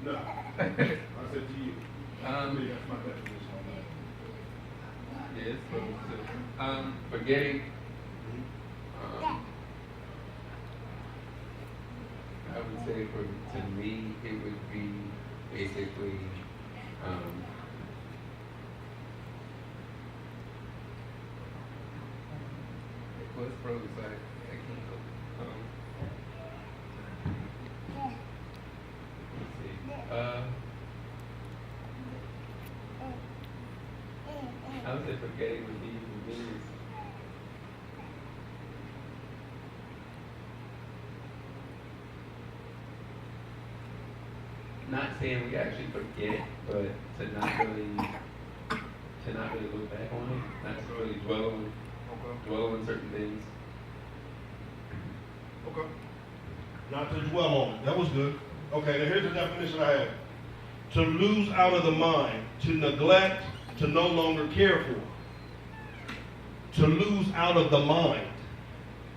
No. I said to you. That's my definition on that. Yes, forgetting. I would say to me it would be basically what's frozen? I can't go. Let's see. I would say forgetting would be convenience. Not saying we actually forget, but to not really look back on it, not to really dwell on certain things. Okay. Not to dwell on it. That was good. Okay, now here's the definition I have. To lose out of the mind, to neglect, to no longer care for. To lose out of the mind.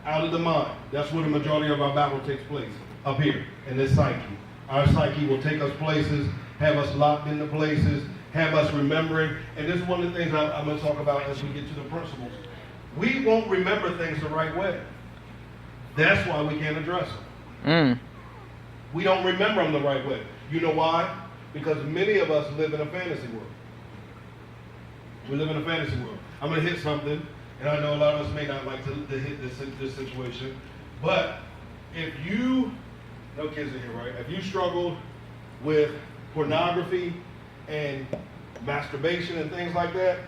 Out of the mind. That's where the majority of our battle takes place. Up here, in this psyche. Our psyche will take us places, have us locked into places, have us remembering. And this is one of the things I'm going to talk about as we get to the principles. We won't remember things the right way. That's why we can't address them. We don't remember them the right way. You know why? Because many of us live in a fantasy world. We live in a fantasy world. I'm going to hit something, and I know a lot of us may not like to hit this situation, but if you, no kids in here, right? If you struggled with pornography and masturbation and things like that,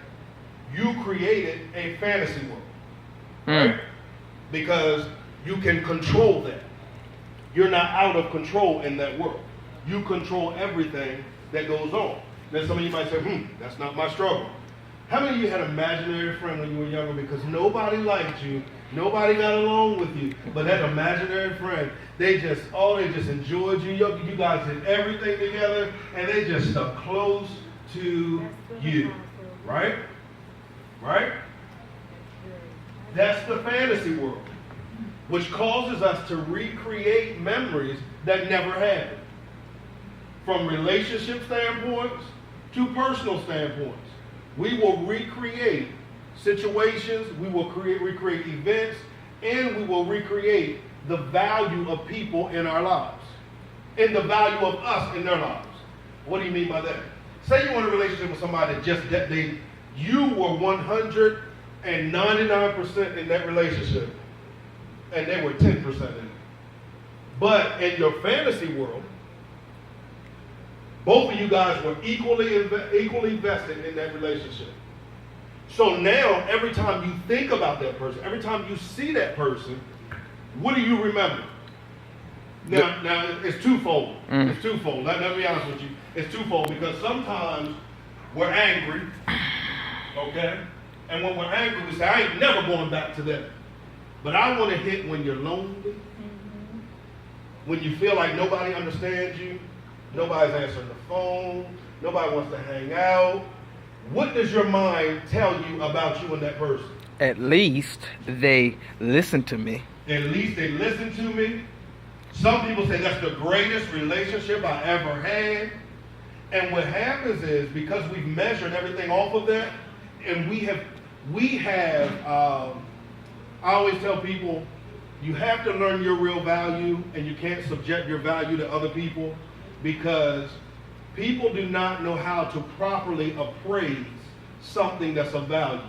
you created a fantasy world, right? Because you can control that. You're not out of control in that world. You control everything that goes on. Then some of you might say, that's not my struggle. How many of you had an imaginary friend when you were younger because nobody liked you, nobody got along with you, but that imaginary friend, they just enjoyed you. You guys did everything together, and they just stuck close to you, right? Right? That's the fantasy world, which causes us to recreate memories that never happened. From relationship standpoints to personal standpoints. We will recreate situations, we will recreate events, and we will recreate the value of people in our lives, and the value of us in their lives. What do you mean by that? Say you're in a relationship with somebody that you were 199% in that relationship, and they were 10% in it. But in your fantasy world, both of you guys were equally invested in that relationship. So now, every time you think about that person, every time you see that person, what do you remember? Now it's twofold. It's twofold. Let me be honest with you. It's twofold because sometimes we're angry, okay? And when we're angry, we say, I ain't never going back to that. But I want to hit when you're lonely, when you feel like nobody understands you, nobody's answering the phone, nobody wants to hang out. What does your mind tell you about you and that person? At least they listen to me. At least they listen to me. Some people say that's the greatest relationship I ever had. And what happens is, because we've measured everything off of that, and we have I always tell people, you have to learn your real value, and you can't subject your value to other people, because people do not know how to properly appraise something that's of value.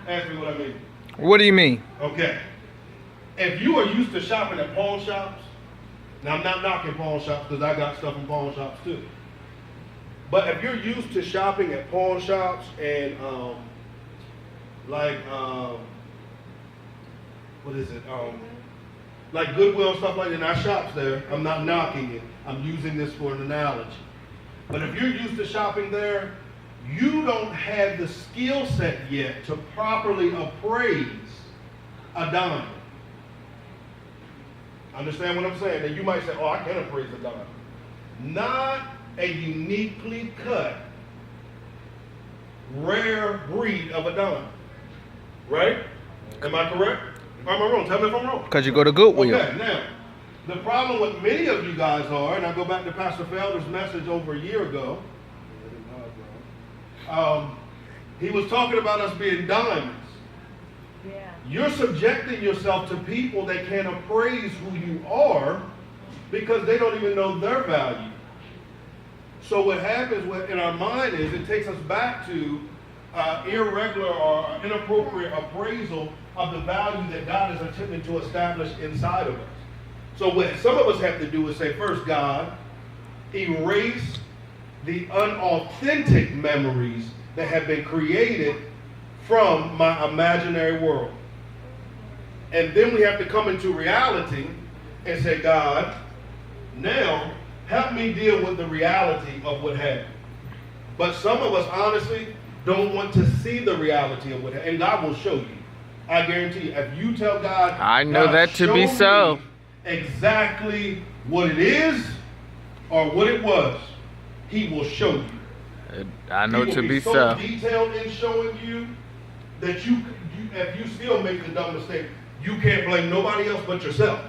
Ask me what I mean. What do you mean? Okay. If you are used to shopping at pawn shops, now I'm not knocking pawn shops because I got stuff in pawn shops too. But if you're used to shopping at pawn shops and what is it? Like Goodwill and stuff like that, and our shops there, I'm not knocking it. I'm using this for an analogy. But if you're used to shopping there, you don't have the skill set yet to properly appraise a diamond. Understand what I'm saying? And you might say, oh, I can appraise a diamond. Not a uniquely cut, rare breed of a diamond. Right? Am I correct? Or am I wrong? Tell me if I'm wrong. Because you go to Goodwill. Okay, now, The problem with many of you guys are, and I go back to Pastor Felder's message over a year ago, he was talking about us being diamonds. Yeah. You're subjecting yourself to people that can't appraise who you are because they don't even know their value. So what happens in our mind is it takes us back to irregular or inappropriate appraisal of the value that God is attempting to establish inside of us. So what some of us have to do is say, first, God, erase the unauthentic memories that have been created from my imaginary world. And then we have to come into reality and say, God, now help me deal with the reality of what happened. But some of us honestly don't want to see the reality of what happened. And God will show you. I guarantee you, if you tell God, I know God, that to be show so. me exactly what it is or what it was, He will show you. I know He to will be so so. detailed in showing you that you, if you still make a dumb mistake, you can't blame nobody else but yourself.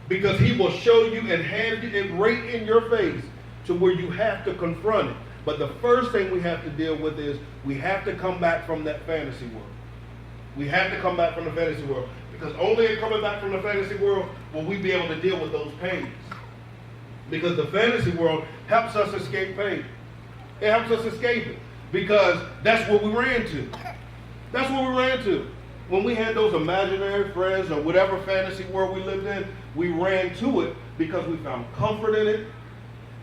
Because He will show you and hand it right in your face to where you have to confront it. But the first thing we have to deal with is we have to come back from that fantasy world. We have to come back from the fantasy world. Because only in coming back from the fantasy world will we be able to deal with those pains. Because the fantasy world helps us escape pain. It helps us escape it. Because that's what we ran to. That's what we ran to. When we had those imaginary friends or whatever fantasy world we lived in, we ran to it because we found comfort in it.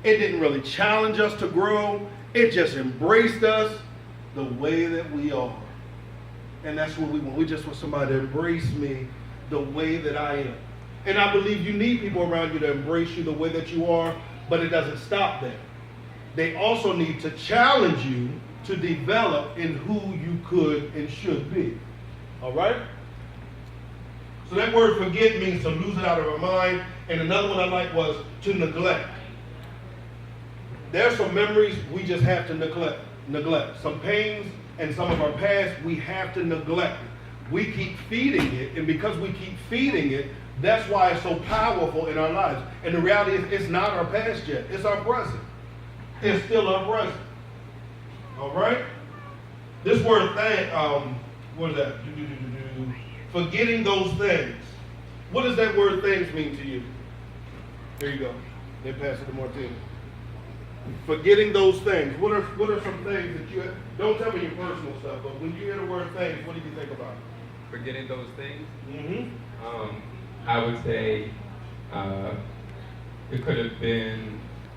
It didn't really challenge us to grow. It just embraced us the way that we are. And that's what we want. We just want somebody to embrace me the way that I am. And I believe you need people around you to embrace you the way that you are, but it doesn't stop there. They also need to challenge you to develop in who you could and should be. All right? So that word forget means to lose it out of our mind. And another one I like was to neglect. There are some memories we just have to neglect. Some pains and some of our past we have to neglect. We keep feeding it, and because we keep feeding it, that's why it's so powerful in our lives. And the reality is it's not our past yet. It's our present. It's still our present. All right? This word what is that? Forgetting those things. What does that word things mean to you? There you go. Then pass it to Martina. Forgetting those things. What are some things that you have? Don't tell me your personal stuff, but when you hear the word things, what do you think about? Forgetting those things? Mm-hmm. I would say it could have been